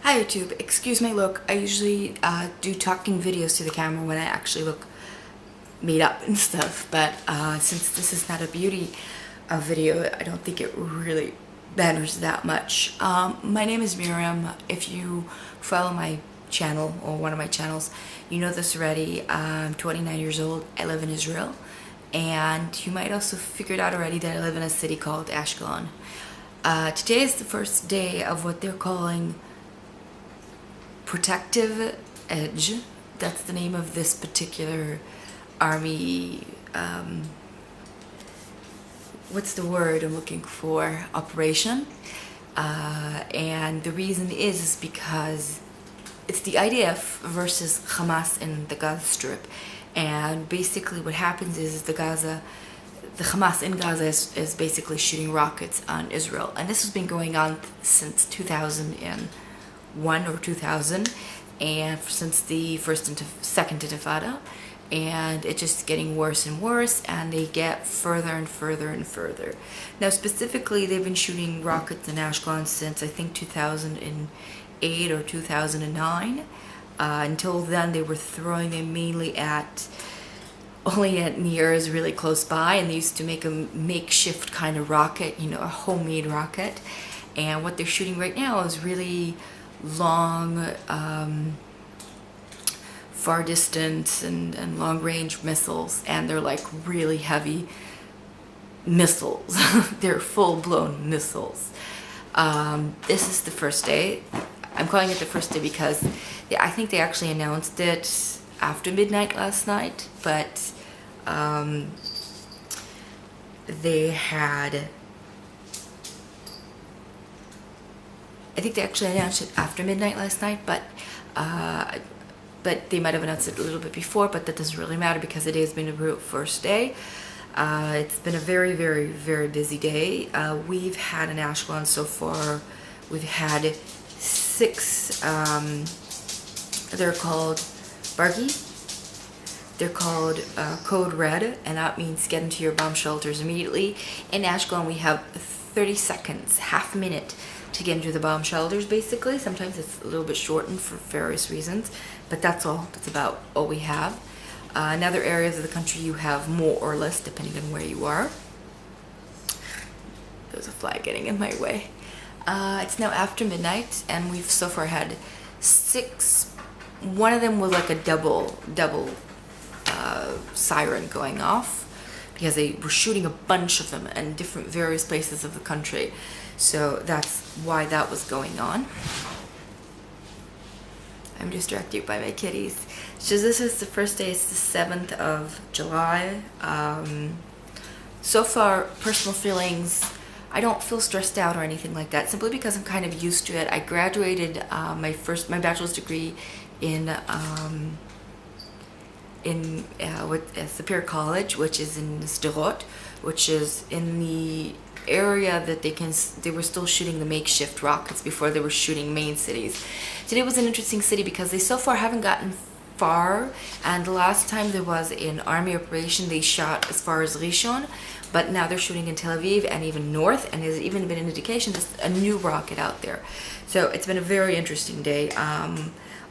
Hi YouTube, excuse my look. I usually do talking videos to the camera when I actually look made up and stuff, but since this is not a beauty video, I don't think it really matters that much. My name is Miriam. If you follow my channel or one of my channels, you know this already. I'm 29 years old. I live in Israel, and you might also figured out already that I live in a city called Ashkelon. Today is the first day of what they're calling Protective Edge. That's the name of this particular army, what's the word I'm looking for, operation. And the reason is because it's the IDF versus Hamas in the Gaza Strip. And basically what happens is the Hamas in Gaza is basically shooting rockets on Israel. And this has been going on since 2001 or 2000, and since the second Intifada, and it's just getting worse and worse, and they get further and further and further. Now specifically, they've been shooting rockets in Ashkelon since I think 2008 or 2009. Until then, they were throwing them mainly only at nears really close by, and they used to make a makeshift kind of rocket, you know, a homemade rocket. And what they're shooting right now is really long, far distance and long range missiles, and they're like really heavy missiles. They're full-blown missiles. This is the first day. I'm calling it the first day because I think they actually announced it after midnight last night, but I think they actually announced it after midnight last night, but they might have announced it a little bit before, but that doesn't really matter because it has been a real first day. It's been a very, very, very busy day. We've had in Ashkelon so far, we've had 6, they're called Bargi. They're called Code Red, and that means get into your bomb shelters immediately. In Ashkelon, we have 30 seconds, half a minute, to get into the bomb shelters, basically. Sometimes it's a little bit shortened for various reasons, but that's all. That's about all we have. In other areas of the country, you have more or less, depending on where you are. There's a fly getting in my way. It's now after midnight, and we've so far had 6. One of them was like a double siren going off because they were shooting a bunch of them in different various places of the country. So that's why that was going on. I'm distracted by my kitties. So this is the first day. It's the 7th of July. So far, personal feelings, I don't feel stressed out or anything like that, simply because I'm kind of used to it. I graduated my bachelor's degree in Superior College, which is in Sderot, which is in the area that they were still shooting the makeshift rockets before they were shooting main cities. Today was an interesting city because they so far haven't gotten far, and the last time there was an army operation, they shot as far as Rishon, but now they're shooting in Tel Aviv and even north, and there's even been an indication there's a new rocket out there. So it's been a very interesting day.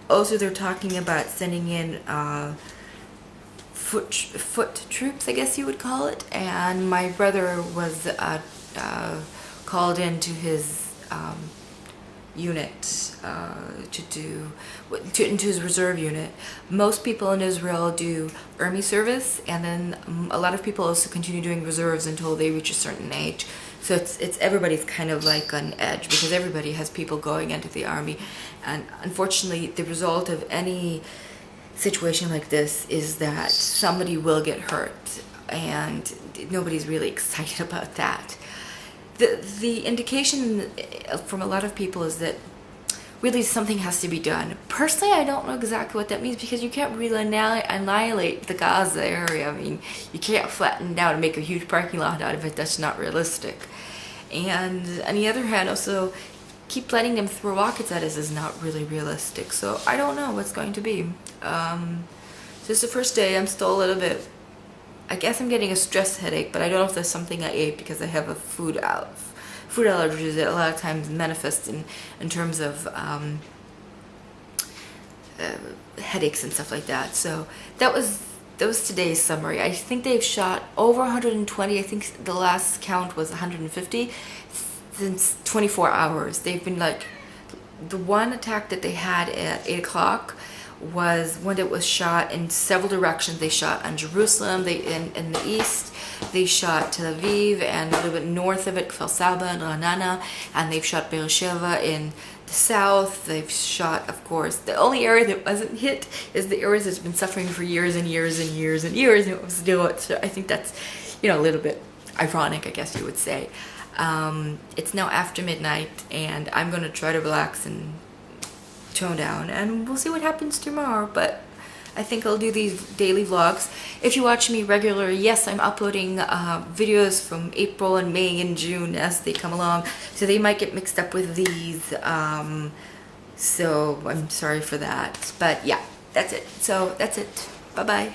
Also, they're talking about sending in foot troops, I guess you would call it, and my brother was called into his unit into his reserve unit. Most people in Israel do army service, and then a lot of people also continue doing reserves until they reach a certain age. So it's everybody's kind of like on edge because everybody has people going into the army, and unfortunately the result of any situation like this is that somebody will get hurt, and nobody's really excited about that. The indication from a lot of people is that really something has to be done. Personally, I don't know exactly what that means because you can't really annihilate the Gaza area. I mean, you can't flatten it out and make a huge parking lot out of it. That's not realistic. And on the other hand, also, keep letting them throw rockets at us is not really realistic. So I don't know what's going to be. So it's the first day. I'm still a little bit, I guess I'm getting a stress headache, but I don't know if there's something I ate because I have a food allergies that a lot of times manifest in terms of headaches and stuff like that. So that was today's summary. I think they've shot over 120. I think the last count was 150 since 24 hours. They've been like, the one attack that they had at 8 o'clock was when it was shot in several directions. They shot on Jerusalem, in the east, they shot Tel Aviv, and a little bit north of it, Kfar Saba and Ra'anana, and they've shot Beersheba in the south. They've shot, of course, the only area that wasn't hit is the areas that's been suffering for years and years and years and years, and it was still, so I think that's, you know, a little bit ironic, I guess you would say. It's now after midnight, and I'm gonna try to relax and tone down, and we'll see what happens tomorrow. But I think I'll do these daily vlogs. If you watch me regularly, yes, I'm uploading videos from April and May and June as they come along, so they might get mixed up with these, so I'm sorry for that. But yeah, that's it. So that's it. Bye bye.